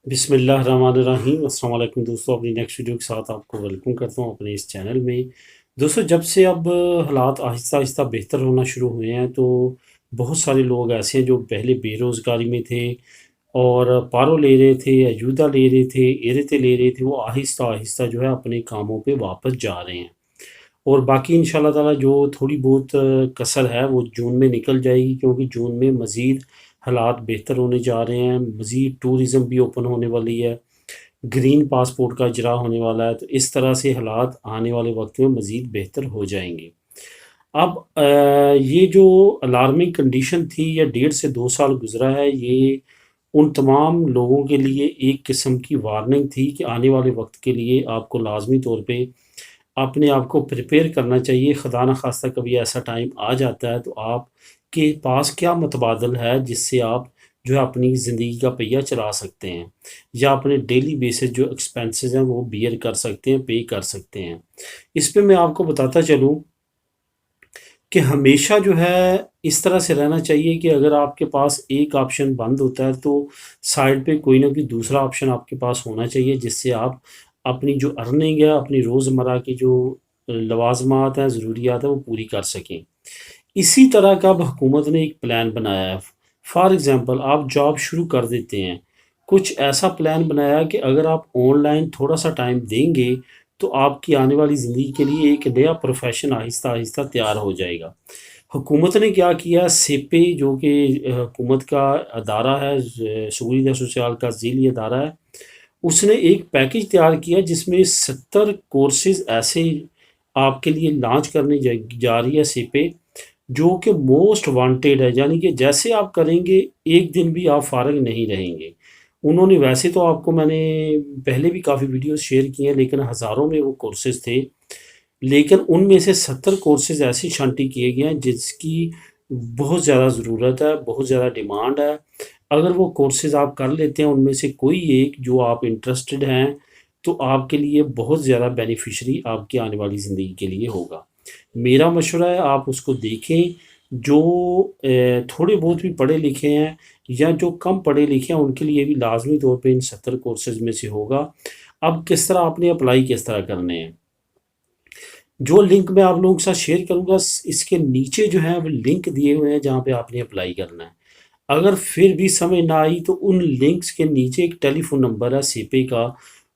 बिस्मिल्लाहिर्रहमानिर्रहीम। अस्सलाम वालेकुम दोस्तों, अपनी नेक्स्ट वीडियो के साथ आपको वेलकम करता हूँ अपने इस चैनल में। दोस्तों, जब से अब हालात आहिस्ता आहिस्ता बेहतर होना शुरू हुए हैं तो बहुत सारे लोग ऐसे हैं जो पहले बेरोज़गारी में थे और पारो ले रहे थे, अजूदा ले रहे थे, एरते ले रहे थे, वो आहिस्ता आहिस्ता जो है अपने कामों पे वापस जा रहे हैं। और बाकी इंशाल्लाह ताला जो थोड़ी बहुत कसर है वो जून में निकल जाएगी, क्योंकि जून में मज़ीद हालात बेहतर होने जा रहे हैं, मज़ीद टूरिज़्म भी ओपन होने वाली है, ग्रीन पासपोर्ट का इजरा होने वाला है, तो इस तरह से हालात आने वाले वक्त में मज़ीद बेहतर हो जाएंगे। अब ये जो अलार्मिंग कंडीशन थी, या 1.5 से 2 साल गुजरा है, ये उन तमाम लोगों के लिए एक किस्म की वार्निंग थी कि आने वाले वक्त के लिए आपको लाजमी तौर पे अपने आप को प्रिपेयर करना चाहिए। खुदा न खास्ता कभी ऐसा टाइम आ जाता है तो आपके पास क्या मुतबादल है जिससे आप जो है अपनी ज़िंदगी का पहिया चला सकते हैं, या अपने डेली बेसिस जो एक्सपेंसेस हैं वो बियर कर सकते हैं, पे कर सकते हैं। इस पे मैं आपको बताता चलूँ कि हमेशा जो है इस तरह से रहना चाहिए कि अगर आपके पास एक ऑप्शन बंद होता है तो साइड पे कोई ना कोई दूसरा ऑप्शन आपके पास होना चाहिए, जिससे आप अपनी जो अर्निंग है, अपनी रोज़मर्रा की जो लवाज़मात हैं, ज़रूरियात हैं, वो पूरी कर सकें। इसी तरह का अब हुकूमत ने एक प्लान बनाया है। फॉर एग्ज़ाम्पल, आप जॉब शुरू कर देते हैं, कुछ ऐसा प्लान बनाया कि अगर आप ऑनलाइन थोड़ा-सा टाइम देंगे, तो आपकी आने वाली ज़िंदगी के लिए एक नया प्रोफ़ेशन आहिस्ता-आहिस्ता तैयार हो जाएगा। हुकूमत ने क्या किया, सेपे जो कि हुकूमत का अदारा है, शूरिया सोशल का ज़ीली अदारा है, उसने एक पैकेज तैयार किया जिसमें 70 कोर्सेज़ ऐसे आपके लिए लॉन्च करने जा रही है सेपे, जो कि मोस्ट वांटेड है, यानी कि जैसे आप करेंगे एक दिन भी आप फारग नहीं रहेंगे। उन्होंने वैसे तो आपको मैंने पहले भी काफ़ी वीडियोस शेयर किए हैं, लेकिन हज़ारों में वो कोर्सेज़ थे, लेकिन उनमें से 70 कोर्सेज़ ऐसे छांटी किए गए हैं जिसकी बहुत ज़्यादा ज़रूरत है, बहुत ज़्यादा डिमांड है। अगर वो कोर्सेज़ आप कर लेते हैं, उनमें से कोई एक जो आप इंटरेस्टेड हैं, तो आपके लिए बहुत ज़्यादा बेनिफिशियरी आपकी आने वाली ज़िंदगी के लिए होगा। मेरा मशवरा है आप उसको देखें। जो थोड़े बहुत भी पढ़े लिखे हैं या जो कम पढ़े लिखे हैं, उनके लिए भी लाज़मी तौर पे इन 70 कोर्सेज़ में से होगा। अब किस तरह आपने अप्लाई किस तरह करने हैं, जो लिंक मैं आप लोगों के साथ शेयर करूँगा, इसके नीचे जो है वो लिंक दिए हुए हैं जहाँ पे आपने अप्लाई करना है। अगर फिर भी समझ ना आई तो उन लिंक्स के नीचे एक टेलीफ़ोन नंबर है सीपे का,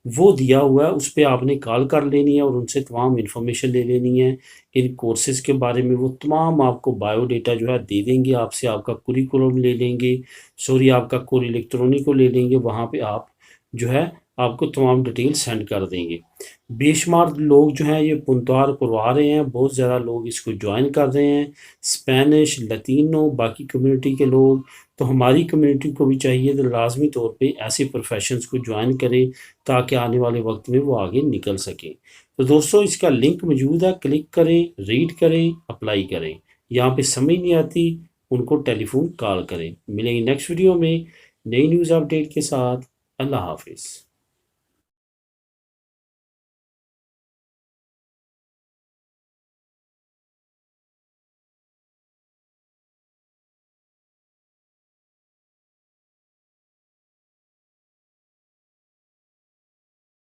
वो दिया हुआ है, उस पे आपने कॉल कर लेनी है और उनसे तमाम इन्फॉर्मेशन ले लेनी है इन कोर्सेज़ के बारे में। वो तमाम आपको बायोडाटा जो है दे देंगे, आपसे आपका कुरिकुलम ले लेंगे, सॉरी आपका कोर इलेक्ट्रॉनिक को ले लेंगे, वहाँ पे आप जो है आपको तमाम डिटेल सेंड कर देंगे। बेशुमार लोग जो हैं ये पुनतार करवा रहे हैं, बहुत ज़्यादा लोग इसको जॉइन कर रहे हैं, स्पेनिश, लतीनो, बाकी कम्युनिटी के लोग। तो हमारी कम्युनिटी को भी चाहिए तो लाजमी तौर पे ऐसे प्रोफेशंस को ज्वाइन करें, ताकि आने वाले वक्त में वो आगे निकल सकें। तो दोस्तों, इसका लिंक मौजूद है, क्लिक करें, रीड करें, अप्लाई करें। यहाँ पे समझ नहीं आती, उनको टेलीफोन कॉल करें। मिलेंगे नेक्स्ट वीडियो में नई न्यूज़ अपडेट के साथ। अल्लाह हाफिज़।